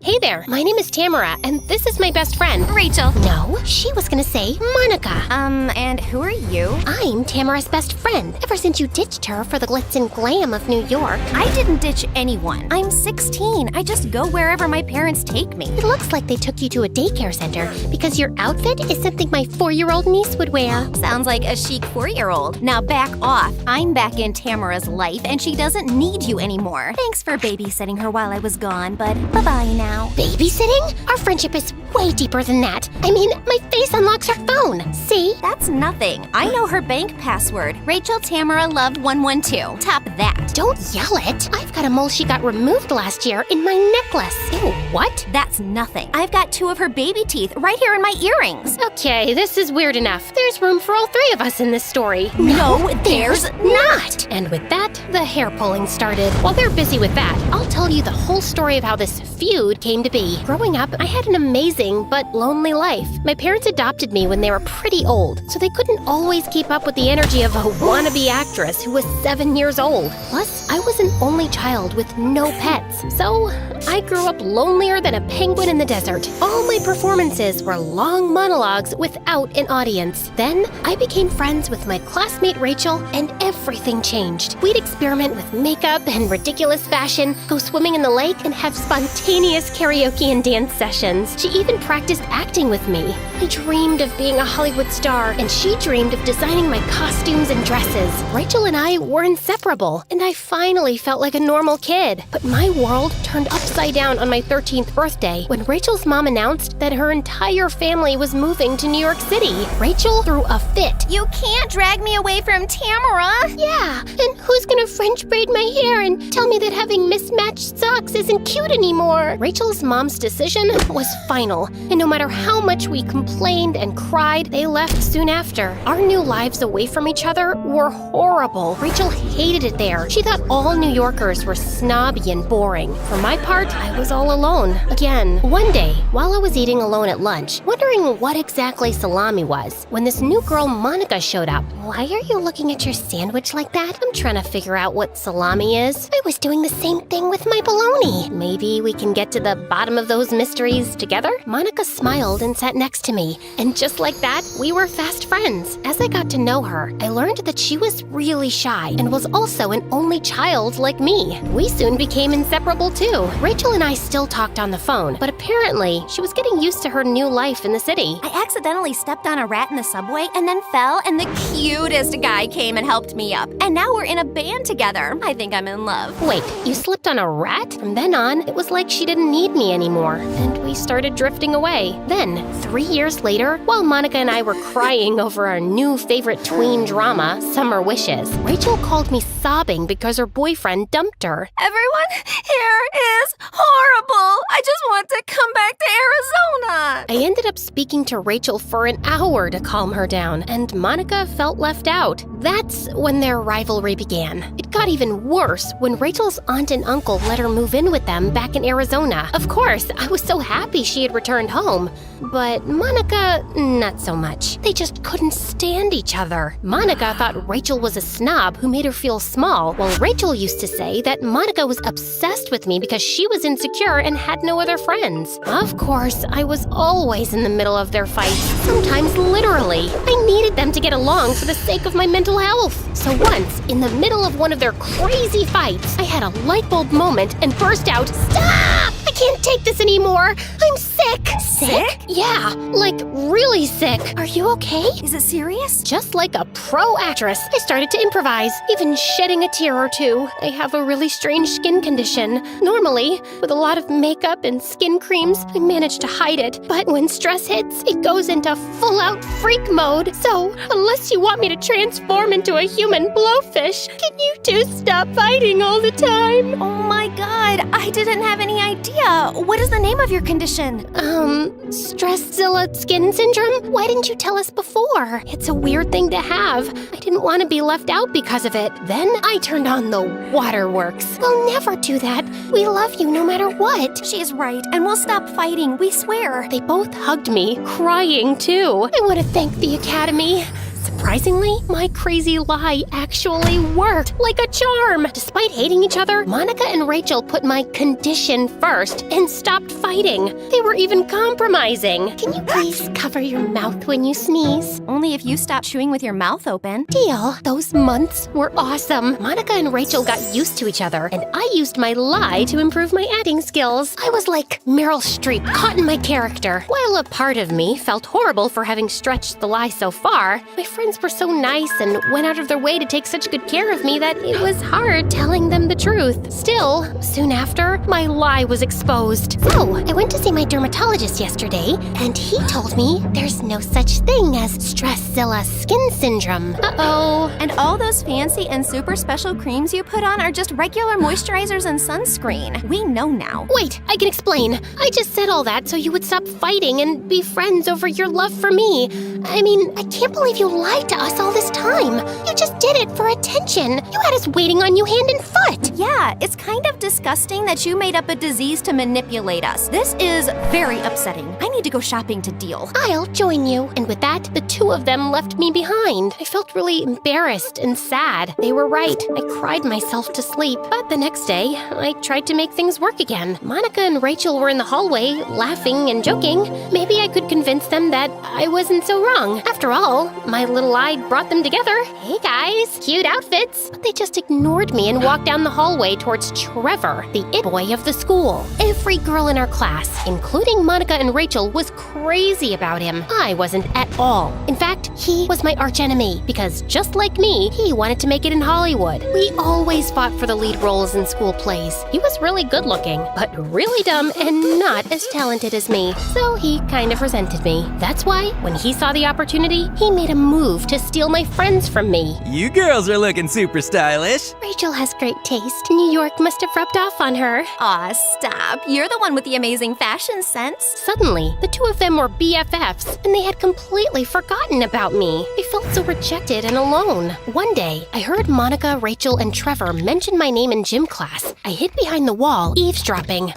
Hey there, my name is Tamara, and this is my best friend, Rachel. No, she was gonna say Monica. And who are you? I'm Tamara's best friend, ever since you ditched her for the glitz and glam of New York. I didn't ditch anyone. I'm 16. I just go wherever my parents take me. It looks like they took you to a daycare center because your outfit is something my 4-year-old niece would wear. Sounds like a chic 4-year-old. Now back off. I'm back in Tamara's life, and she doesn't need you anymore. Thanks for babysitting her while I was gone, but bye-bye now. Babysitting? Our friendship is way deeper than that. I mean, my face unlocks her phone. See? That's nothing. I know her bank password. Rachel Tamara Love 112. Top that. Don't yell it. I've got a mole she got removed last year in my necklace. Ew, what? That's nothing. I've got 2 of her baby teeth right here in my earrings. Okay, this is weird enough. There's room for all 3 of us in this story. No, there's not. And with that, the hair pulling started. While they're busy with that, I'll tell you the whole story of how this feud came to be. Growing up, I had an amazing but lonely life. My parents adopted me when they were pretty old, so they couldn't always keep up with the energy of a wannabe actress who was 7 years old. Plus, I was an only child with no pets, so I grew up lonelier than a penguin in the desert. All my performances were long monologues without an audience. Then, I became friends with my classmate Rachel, and everything changed. We'd experiment with makeup and ridiculous fashion, go swimming in the lake, and have spontaneous karaoke and dance sessions. She even practiced acting with me. I dreamed of being a Hollywood star, and she dreamed of designing my costumes and dresses. Rachel and I were inseparable, and I finally felt like a normal kid. But my world turned upside down on my 13th birthday when Rachel's mom announced that her entire family was moving to New York City. Rachel threw a fit. You can't drag me away from Tamara. Yeah, and who's gonna French braid my hair and tell me that having mismatched socks isn't cute anymore? Rachel's mom's decision was final, and no matter how much we complained and cried, they left soon after. Our new lives away from each other were horrible. Rachel hated it there. She thought all New Yorkers were snobby and boring. For my part, I was all alone. Again, one day, while I was eating alone at lunch, wondering what exactly salami was, when this new girl Monica showed up. Why are you looking at your sandwich like that? I'm trying to figure out what salami is. I was doing the same thing with my bologna. Maybe we can get to the bottom of those mysteries together? Monica smiled and sat next to me, and just like that, we were fast friends. As I got to know her, I learned that she was really shy and was also an only child like me. We soon became inseparable too. Rachel and I still talked on the phone, but apparently she was getting used to her new life in the city. I accidentally stepped on a rat in the subway and then fell, and the cutest guy came and helped me up. And now we're in a band together. I think I'm in love. Wait, you slipped on a rat? From then on, it was like she didn't need me anymore, and we started drifting away. Then, 3 years later, while Monica and I were crying over our new favorite tween drama, Summer Wishes, Rachel called me sobbing because her boyfriend dumped her. Everyone here is horrible. I just want to come back to Arizona. I ended up speaking to Rachel for an hour to calm her down, and Monica felt left out. That's when their rivalry began. It got even worse when Rachel's aunt and uncle let her move in with them back in Arizona. Of course, I was so happy she had returned home. But Monica, not so much. They just couldn't stand each other. Monica thought Rachel was a snob who made her feel small, while Rachel used to say that Monica was obsessed with me because she was insecure and had no other friends. Of course, I was always in the middle of their fights, sometimes literally. I needed them to get along for the sake of my mental health. So once, in the middle of one of their crazy fights, I had a light bulb moment and burst out, "Stop! I can't take this anymore! I'm sick!" Sick? Yeah, like really sick. Are you okay? Is it serious? Just like a pro actress, I started to improvise, even shedding a tear or two. I have a really strange skin condition. Normally, with a lot of makeup and skin creams, I manage to hide it. But when stress hits, it goes into full-out freak mode. So, unless you want me to transform into a human blowfish, can you two stop fighting all the time? Oh my god, I didn't have any idea. What is the name of your condition? Stresszilla skin syndrome? Why didn't you tell us before? It's a weird thing to have. I didn't want to be left out because of it. Then I turned on the waterworks. We'll never do that. We love you no matter what. She's right, and we'll stop fighting, we swear. They both hugged me, crying too. I want to thank the Academy. Surprisingly, my crazy lie actually worked like a charm. Despite hating each other, Monica and Rachel put my condition first and stopped fighting. They were even compromising. Can you please cover your mouth when you sneeze? Only if you stop chewing with your mouth open. Deal. Those months were awesome. Monica and Rachel got used to each other, and I used my lie to improve my acting skills. I was like Meryl Streep, caught in my character. While a part of me felt horrible for having stretched the lie so far, my friends were so nice and went out of their way to take such good care of me that it was hard telling them the truth. Still, soon after, my lie was exposed. So, I went to see my dermatologist yesterday, and he told me there's no such thing as Stressilla skin syndrome. Uh-oh. And all those fancy and super special creams you put on are just regular moisturizers and sunscreen. We know now. Wait, I can explain. I just said all that so you would stop fighting and be friends over your love for me. I mean, I can't believe you lied to us all this time. You just did it for attention. You had us waiting on you hand and foot. Yeah, it's kind of disgusting that you made up a disease to manipulate us. This is very upsetting. I need to go shopping to deal. I'll join you. And with that, the two of them left me behind. I felt really embarrassed and sad. They were right. I cried myself to sleep. But the next day, I tried to make things work again. Monica and Rachel were in the hallway, laughing and joking. Maybe I could convince them that I wasn't so wrong. After all, my little lie brought them together. Hey guys, cute outfits. But they just ignored me and walked down the hallway towards Trevor, the it boy of the school. Every girl in our class, including Monica and Rachel, was crazy about him. I wasn't at all. In fact, he was my archenemy because just like me, he wanted to make it in Hollywood. We always fought for the lead roles in school plays. He was really good looking, but really dumb and not as talented as me. So he kind of resented me. That's why, when he saw the opportunity, he made a move to steal my friends from me. You girls are looking super stylish. Rachel has great taste. New York must have rubbed off on her. Aw, stop. You're the one with the amazing fashion sense. Suddenly, the two of them were BFFs, and they had completely forgotten about me. I felt so rejected and alone. One day, I heard Monica, Rachel, and Trevor mention my name in gym class. I hid behind the wall, eavesdropping.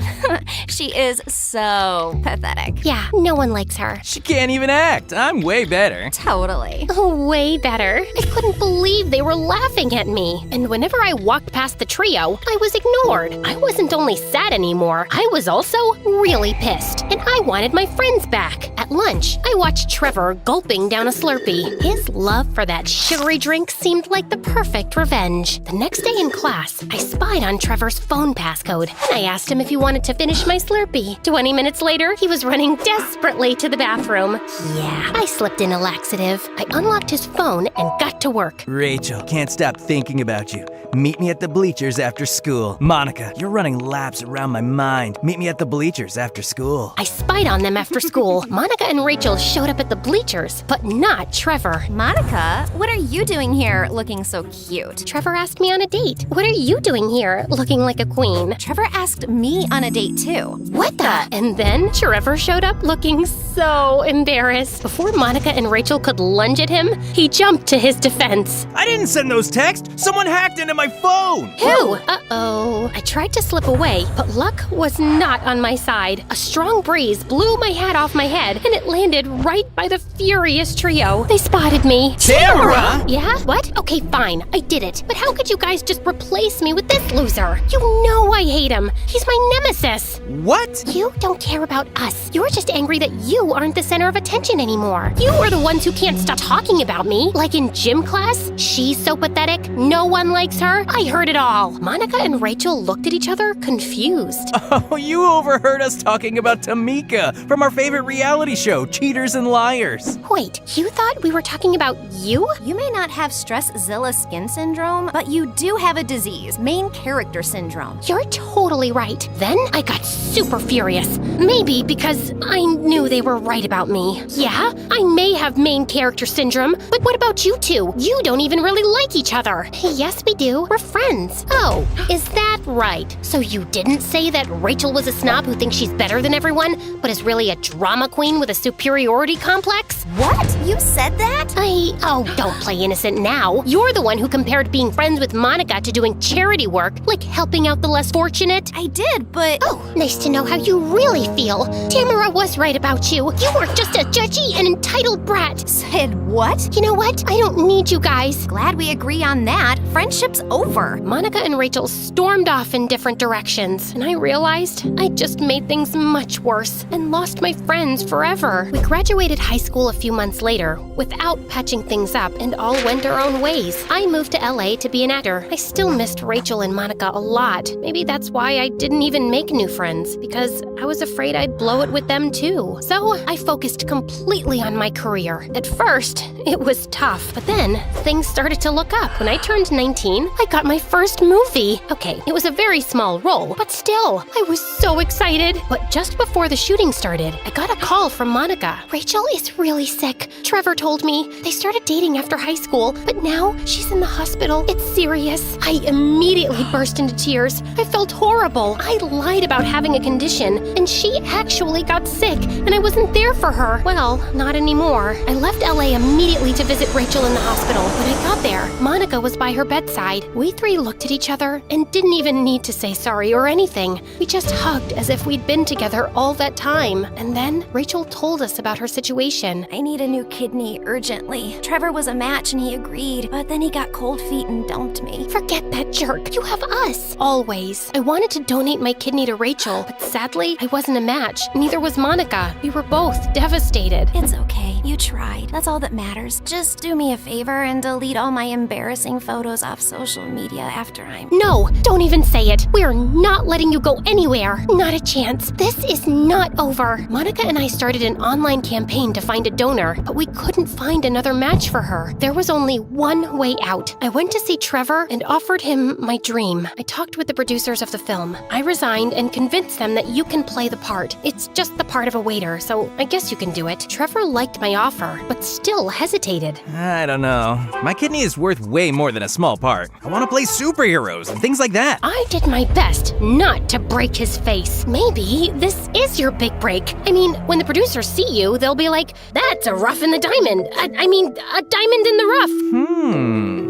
She is so pathetic. Yeah, no one likes her. She can't even act. I'm way better. Totally. Oh, way better. I couldn't believe they were laughing at me. And whenever I walked past the trio, I was ignored. I wasn't only sad anymore, I was also really pissed. And I wanted my friends back. At lunch, I watched Trevor gulping down a Slurpee. His love for that sugary drink seemed like the perfect revenge. The next day in class, I spied on Trevor's phone passcode, and I asked him if he wanted to finish my Slurpee. 20 minutes later, he was running desperately to the bathroom. Yeah, I slipped in a laxative. I unlocked his phone and got to work. Rachel, can't stop thinking about you. Meet me at the bleachers after school. Monica, you're running laps around my mind. Meet me at the bleachers after school. I spied on them after school. Monica and Rachel showed up at the bleachers, but not Trevor. Monica, what are you doing here looking so cute? Trevor asked me on a date. What are you doing here, looking like a queen? Trevor asked me on a date too. What the? And then Trevor showed up looking so embarrassed. Before Monica and Rachel could lunge at him, he jumped to his defense. I didn't send those texts. Someone hacked into my phone. Who? Uh-oh. I tried to slip away, but luck was not on my side. A strong breeze blew my hat off my head, and it landed right by the furious trio. They spotted me. Tamara! Yeah? What? Okay, fine. I did it. But how could you guys just replace me with this loser? You know I hate him. He's my nemesis. What? You don't care about us. You're just angry that you aren't the center of attention anymore. You are the ones who can't stop talking about me. Like in gym class? She's so pathetic. No one likes her. I heard it all. Monica and Rachel looked at each other confused. Oh, you overheard us talking about Tamika from our favorite reality show, Cheaters and Liars. Wait, you thought we were talking about you? You may not have Stressilla skin syndrome, but you do have a disease, main character syndrome. You're totally right. Then I got super furious. Maybe because I knew they were right about me. Yeah, I may have main character syndrome, but what about you two? You don't even really like each other. Yes, we do. We're friends. Oh, is that right? So you didn't say that Rachel was a snob who thinks she's better than everyone, but is really a drama queen with a superiority complex? What? You said that? Oh, don't play innocent now. You're the one who compared being friends with Monica to doing charity work, like helping out the less fortunate. I did, but... Oh, nice to know how you really feel. Tamara was right about you. You were just a judgy and entitled brat. Said what? You know what? I don't need you guys. Glad we agree on that. Friendship's over. Monica and Rachel stormed off in different directions, and I realized I just made things much worse and lost my friends forever. We graduated high school a few months later without patching things up and all went our own ways. I moved to LA to be an actor. I still missed Rachel and Monica a lot. Maybe that's why I didn't even make new friends, because I was afraid I'd blow it with them too. So I focused completely on my career. At first, it was tough, but then things started to look up. When I turned 19, I got my first movie. Okay, it was a very small role, but still, I was so excited. But just before the shooting started, I got a call from Monica. Rachel is really sick. Trevor told me. They started dating after high school, but now she's in the hospital. It's serious. I immediately burst into tears. I felt horrible. I lied about having a condition, and she actually got sick, and I wasn't there for her. Well, not anymore. I left LA immediately to visit Rachel in the hospital. When I got there, Monica was by her bedside. We three looked at each other and didn't even need to say sorry or anything. We just hugged as if we'd been together all that time. And then Rachel told us about her situation. I need a new kidney urgently. Trevor was a match and he agreed, but then he got cold feet and dumped me. Forget that jerk. You have us. Always. I wanted to donate my kidney to Rachel, but sadly, I wasn't a match. Neither was Monica. We were both devastated. It's okay. You tried. That's all that matters. Just do me a favor and delete all my embarrassing photos off social media after I'm... No, don't even say it. We're not letting you go anywhere. Not a chance. This is not over. Monica and I started an online campaign to find a donor, but we couldn't find another match for her. There was only one way out. I went to see Trevor and offered him my dream. I talked with the producers of the film. I resigned and convinced them that you can play the part. It's just the part of a waiter, so I guess you can do it. Trevor liked my offer, but still hesitated. I don't know. My kidney is worth way more than a small part. I want to play superheroes and things like that. I did my best not to break his face. Maybe this is your big break. I mean, when the producers see you, they'll be like, that's a rough in the diamond. I mean, a diamond in the rough.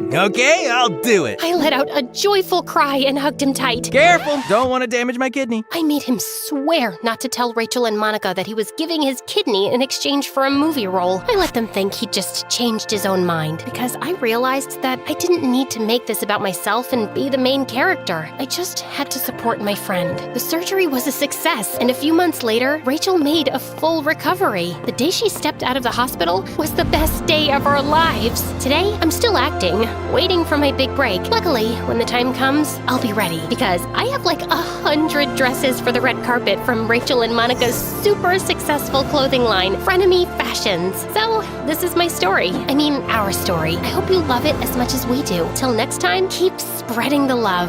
Okay, I'll do it. I let out a joyful cry and hugged him tight. Careful, don't want to damage my kidney. I made him swear not to tell Rachel and Monica that he was giving his kidney in exchange for a movie role. I let them think he'd just changed his own mind, because I realized that I didn't need to make this about myself and be the main character. I just had to support my friend. The surgery was a success, and a few months later, Rachel made a full recovery. The day she stepped out of the hospital was the best day of our lives. Today, I'm still acting, waiting for my big break. Luckily, when the time comes, I'll be ready, because I have like 100 dresses for the red carpet from Rachel and Monica's super successful clothing line, Frenemy Fashions. So, this is my story. I mean, our story. I hope you love it as much as we do. Till next time, keep spreading the love.